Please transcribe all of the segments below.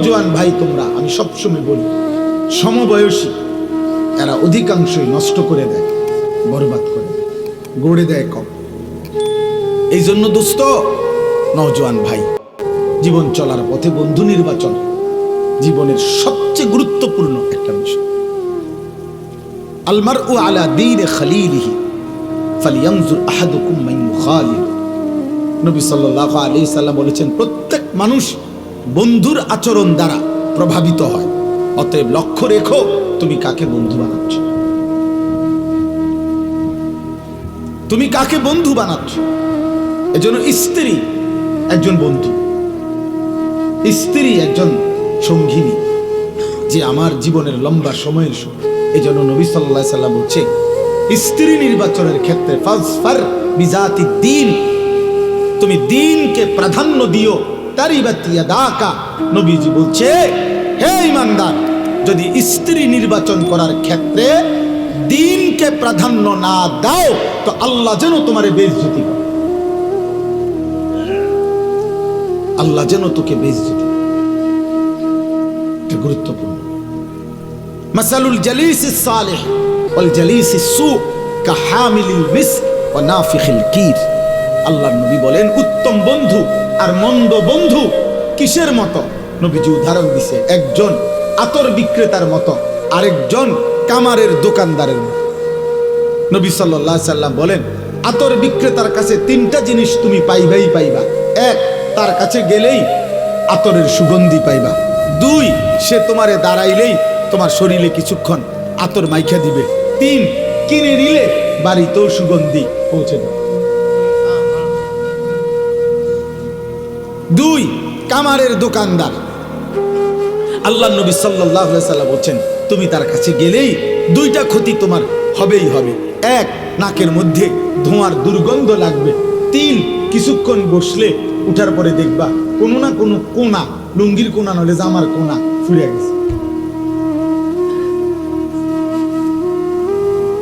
নওজোয়ান ভাই তোমরা, আমি সবসময় বলি সমবয়সী এরা অধিকাংশই নষ্ট করে দেয়, বরবাদ করে দেয়, গড়ে দেয় কম। এই জন্য দোস্ত, নওজোয়ান ভাই, জীবন চলার পথে বন্ধু নির্বাচন জীবনের সবচেয়ে গুরুত্বপূর্ণ একটা বিষয়। আল মারউ আলা দীনি খলীলিহি ফালইয়ানজুর আহাদুকুম মান ইউখালিল। নবী সাল্লাল্লাহু আলাইহি সাল্লাম বলেছেন, প্রত্যেক মানুষ বন্ধুর আচরণ দ্বারা প্রভাবিত হয়, অতএব লক্ষ্য রেখো তুমি কাকে বন্ধু বানাচ্ছ, তুমি কাকে বন্ধু বানাচ্ছ। এজন্য স্ত্রী একজন বন্ধু, স্ত্রী একজন সঙ্গিনী, যে আমার জীবনের লম্বা সময়ের সঙ্গী। এই জন্য নবী সাল্লাল্লাহু আলাইহি সাল্লাম বলছে, স্ত্রী নির্বাচনের ক্ষেত্রে ফাজফার বিজাতি দ্বীন, তুমি দ্বীনকে প্রাধান্য দিও। তারিবাত ইয়াদাকা, নবীজি বলছে, হে ঈমানদার, যদি স্ত্রী নির্বাচন করার ক্ষেত্রে দ্বীনকে প্রাধান্য না দাও তো আল্লাহ যেন তোমারে বেইজ্জতি করে, আল্লাহ যেন তোকে বেইজ্জতি করে। এটা গুরুত্বপূর্ণ। মাসালুল জালিসিস সালিহ ওয়াল জালিসিস সু কাহামিলিল মিসক ওয়া নাফিখিল কির। আল্লাহর নবী বলেন, উত্তম বন্ধু আর মন্দ বন্ধু কিসের মতো? নবীজি উদাহরণ দিছে, একজন আতর বিক্রেতার মতো, আরেকজন কামারের দোকানদারের মতো। নবী সাল্লাল্লাহু আলাইহি সাল্লাম বলেন, আতর বিক্রেতার কাছে তিনটা জিনিস তুমি পাইবাই পাইবা। এক, তার কাছে গেলেই আতরের সুগন্ধি পাইবা। দুই, সে তোমারে দাঁড়াইলেই তোমার শরীরে কিছুক্ষণ আতর মাইখা দিবে। তিন, কিনে নিলে বাড়িতেও সুগন্ধি পৌঁছে দেবে। দুই, কামারের দোকানদার। আল্লাহ নবী সাল্লাল্লাহু আলাইহি সাল্লাম বলেন, তুমি তার কাছে গেলেই দুইটা ক্ষতি তোমার হবেই হবে। এক, নাকের মধ্যে ধোঁয়ার দুর্গন্ধ লাগবে। তিন, কিছুক্ষণ বসলে উঠার পরে দেখবা কোনো না কোনো কোনা, লুঙ্গির কোনা নলে জামার কোনা ফুরে গেছে,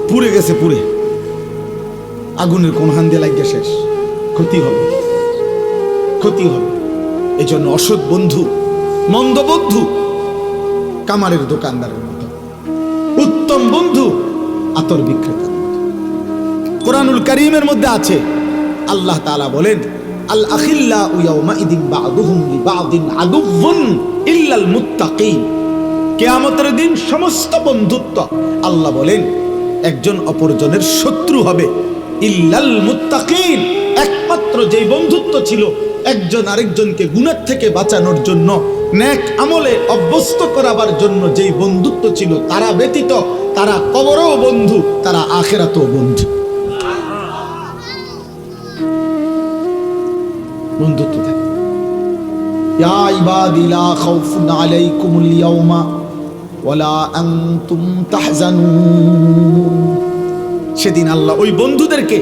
পুড়ে গেছে, পুড়ে আগুনের কোন হান দিয়ে লাগিয়ে শেষ। ক্ষতি হবে, ক্ষতি হবে। এই জন্য অসৎ বন্ধু, মন্দ বন্ধু কামারের দোকানদারের মতো, উত্তম বন্ধু আতর বিক্রেতার মতো। কোরআনুল কারীমের মধ্যে আছে, আল্লাহ তাআলা বলেন, আল আখিল্লাউ ইয়াউমাইদিন বা'দুহুম লিবা'দিন আদুউন ইল্লাল মুত্তাকিন। কিয়ামতের দিন সমস্ত বন্ধুত্ব, আল্লাহ বলেন, একজন অপরজনের শত্রু হবে, ইল্লাল মুত্তাকিন, একমাত্র যেই বন্ধুত্ব ছিল একজন আরেকজনকে গুনাহ থেকে বাঁচানোর জন্য, নেক আমলে অভ্যস্ত করাবার জন্য যেই বন্ধুত্ব ছিল, তারা ব্যতীত তারা কবরেও বন্ধু, তারা আখিরাতেও বন্ধু। বন্ধুত্ব থাকে। ইয়া ইবাদি লা খাউফুন আলাইকুমুল ইয়াওমা ওয়ালা আনতুম তাহজানুন। সেদিন আল্লাহ ওই বন্ধুদেরকে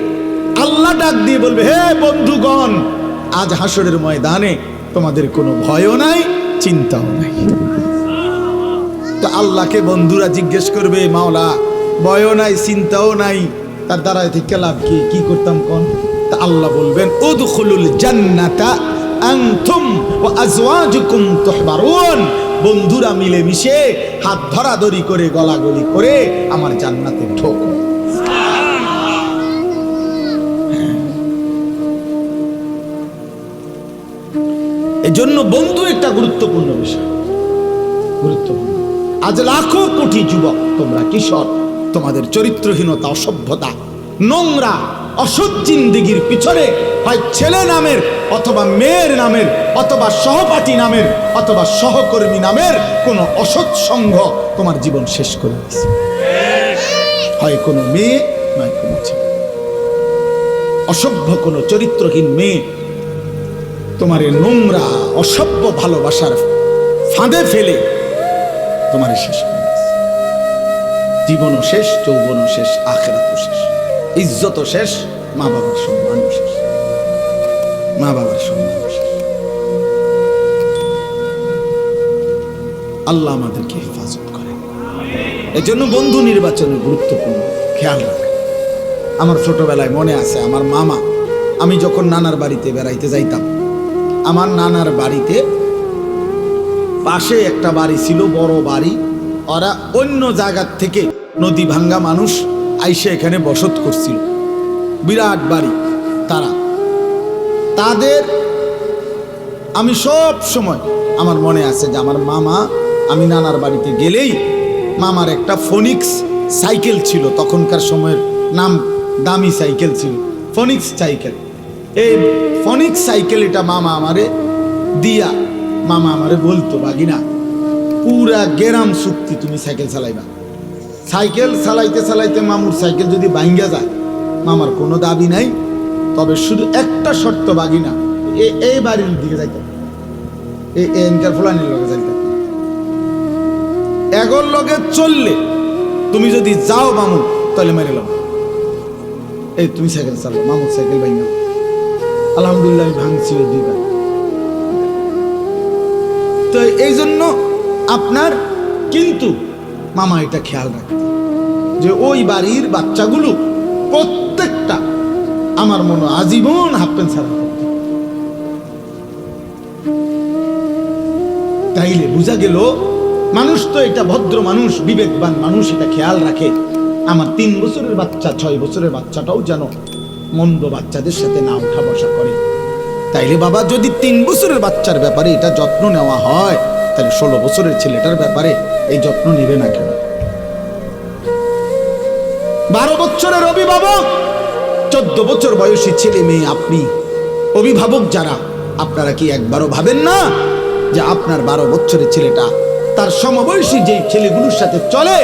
আল্লাহ ডাক দিয়ে বলবে, হে বন্ধুগণ, আজ হাসরের ময়দানে তোমাদের কোনো ভয়ও নাই, চিন্তাও নাই। তো আল্লাহকে বন্ধুরা জিজ্ঞেস করবে, মাওলা ভয়ও নাই, চিন্তাও নাই, তার দ্বারা থেকে লাভ কি? কি করতাম কোন? তা আল্লাহ বলবেন, উদখুলুল জান্নাতা আনতুম ওয়া আজওয়াজুকুম তুহবারুন। বন্ধুরা মিলে মিশে হাত ধরাধরি করে গলাগলি করে আমার জান্নাতে ঢোকো। এজন্য বন্ধু একটা গুরুত্বপূর্ণ বিষয়, গুরুত্বপূর্ণ। আজ লাখো কোটি যুবক, তোমরা কিশোর, তোমাদের চরিত্রহীনতা, অসভ্যতা, নোংরা অসৎ জিন্দেগির পিছনে হয় ছেলে নামের অথবা মেয়ের নামের অথবা সহপাঠী নামের অথবা সহকর্মী নামের কোন অসৎ সঙ্গ তোমার জীবন শেষ করে দিয়েছে। হয় কোনো মেয়ে, নয় কোনো ছেলে। অসভ্য কোনো চরিত্রহীন মেয়ে তোমার নোংরা অসভ্য ভালোবাসার ফাঁদে ফেলে তোমার শেষ করে দিয়েছে। জীবনও শেষ, যৌবনও শেষ, আখিরাতও শেষ, ইজ্জতও শেষ, মা বাবার সম্মানও শেষ, মা বাবার সম্মানও শেষ। আল্লাহ আমাদেরকে হেফাজত করে। এই জন্য বন্ধু নির্বাচনে গুরুত্বপূর্ণ খেয়াল রাখা। আমার ছোটবেলায় মনে আছে, আমার মামা, আমি যখন নানার বাড়িতে বেড়াইতে যাইতাম, আমার নানার বাড়িতে পাশে একটা বাড়ি ছিল, বড় বাড়ি। ওরা অন্য জায়গার থেকে নদী ভাঙ্গা মানুষ আইসে এখানে বসত করছিল, বিরাট বাড়ি। তাদের আমি সব সময় আমার মনে আছে যে আমার মামা, আমি নানার বাড়িতে গেলেই মামার একটা ফোনিক্স সাইকেল ছিল, তখনকার সময়ের নাম দামি সাইকেল ছিল, ফোনিক্স সাইকেল। এই ফোনিক্স সাইকেল এটা মামা আমারে দিয়া, মামা আমারে বলতো, বাগিনা পুরা গেরাম চুক্তি তুমি সাইকেল চালাইবা। সাইকেল চালাইতে চালাইতে মামুর সাইকেল যদি ভাঙ্গা যায়, মামার কোনো দাবি নাই, তবে শুধু একটা শর্ত, বাগিনা এই বাড়ির দিকে যাইতে, এনকার ফুলানির লগে যাইতে, এগোর লগে চললে তুমি যদি যাও মামু তাহলে মেরে লাও। এই তুমি সাইকেল চালাও, মামুর সাইকেল ভাঙ্গা। আলহামদুলিল্লাহ আমি ভাঙছিল দুইবার। তো এই জন্য আপনার কিন্তু মামা এটা খেয়াল রাখতে যে ওই বাড়ির বাচ্চাগুলো প্রত্যেকটা আমার মনে আজীবন হাফ প্যান্ট ছাড়া থাকতো। তাইলে বোঝা গেল মানুষ তো এটা ভদ্র মানুষ, বিবেকবান মানুষ, এটা খেয়াল রাখে আমার 3 বছরের বাচ্চা 6 বছরের বাচ্চাটাও যেন মন্দ বাচ্চাদের সাথে না উঠা বসা করে। তাইলে বাবা যদি 3 বছরের বাচ্চার ব্যাপারে এটা যত্ন নেওয়া হয়, তাহলে 16 বছরের ছেলেটার ব্যাপারে এই যত্ন নিবে না কেন? 12 বছরের অভিভাবক, 14 বছর বয়সী ছেলে মেয়ে, আপনি অভিভাবক যারা, আপনারা কি একবারও ভাবেন না যে আপনার 12 বছরের ছেলেটা তার সমবয়সী যে ছেলেগুলোর সাথে চলে,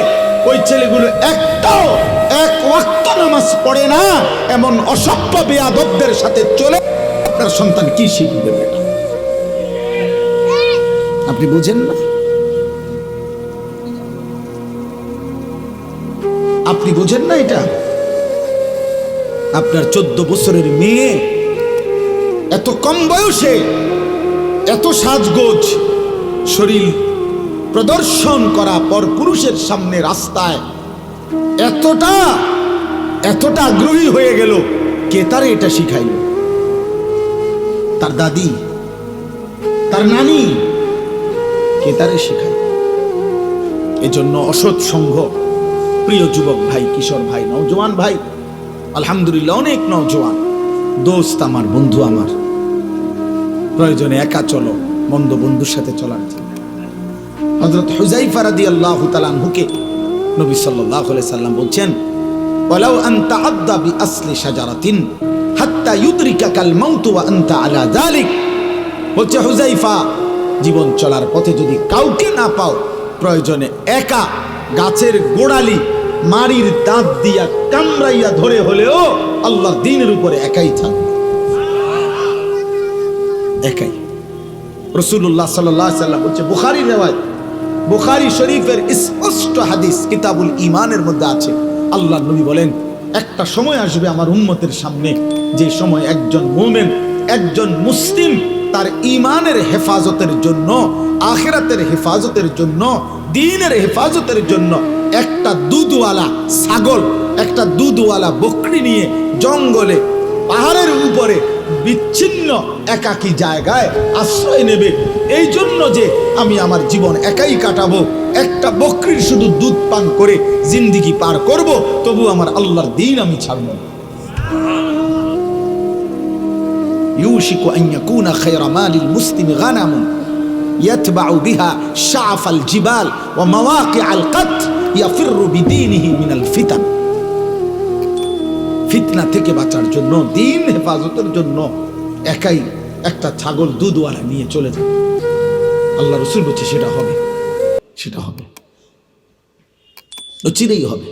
ওই ছেলেগুলো একটাও এক ওয়াক্ত নামাজ পড়ে না এমন অসভ্য বেয়াদবদের সাথে চলে, আপনার সন্তান কি শিখবে? এটা আপনি বুঝেন না? আপনি বুঝেন না এটা? আপনার 14 বছরের মেয়ে এত কম বয়সে এত সাজগোজ শরীর প্রদর্শন করা পর পুরুষের সামনে রাস্তায় এতটা আগ্রহী হয়ে গেল, কে তারে এটা শিখাইল? তার দাদি, তার নানি, কে তারে শিখাই? এজন্য অসৎ সঙ্গ, প্রিয় যুবক ভাই, কিশোর ভাই, নওজোয়ান ভাই, আলহামদুলিল্লাহ অনেক নওজোয়ান দোস্ত আমার, বন্ধু আমার, প্রয়োজনে একা চলো, মন্দ বন্ধুর সাথে চলার জন্য। হযরত হুযায়ফা রাদিয়াল্লাহু তাআলা আনহুকে নবী সাল্লাল্লাহু আলাইহি সাল্লাম বলছেন, ওয়ালাউ আনতা আদা বিআসলি শাজারাতিন হাত্তা ইউদরিকাকাল মাউত ওয়া আনতা আলা যালিক। বলছে হুযায়ফা, জীবন চলার পথে যদি কাউকে না পাও, প্রয়োজনে একা গাছের গোড়ালি মারির দাঁত দিয়া কামড়াইয়া ধরে হলেও আল্লাহর দ্বীনের উপরে একাই থাকবে, একাই। রাসূলুল্লাহ সাল্লাল্লাহু আলাইহি সাল্লাম বলছে, বুখারীর রিওয়ায়াত, বুখারী শরীফের স্পষ্ট হাদিস কিতাবুল ঈমানের মধ্যে আছে, আল্লাহর নবী বলেন, একটা সময় আসবে আমার উম্মতের সামনে, যে সময় একজন মুমিন, একজন মুসলিম তার ঈমানের হেফাজতের জন্য, আখিরাতের হেফাজতের জন্য, দ্বীনের হেফাজতের জন্য একটা দুধওয়ালা ছাগল, একটা দুধওয়ালা বকরি নিয়ে জঙ্গলে পাহাড়ের উপরে বিচ্ছিন্ন একাকী জায়গায় আশ্রয় নেবে, এই জন্য যে আমি আমার জীবন একাই কাটাবো, একটা বকরির শুধু দুধ পান করে জিন্দেগি পার করব, তবু আমার আল্লাহর দ্বীন আমি ছাড়ব না। ইউশিকু আন ইয়াকুনা খায়রা মালিল মুসলিমি গানামুন ইয়াতবাউ বিহা শাআফাল জিবাল ওয়া মাওয়াকিআল কাত ইয়াফিররু বিদীনিহি মিনাল ফিতান। ফিতনা থেকে বাঁচার জন্য, দ্বীন হেফাজতের জন্য একাই একটা ছাগল দুধওয়ালা নিয়ে চলে যাবে। আল্লাহ রাসূল বলছে সেটা হবে, সেটা হবে, চিরেই হবে।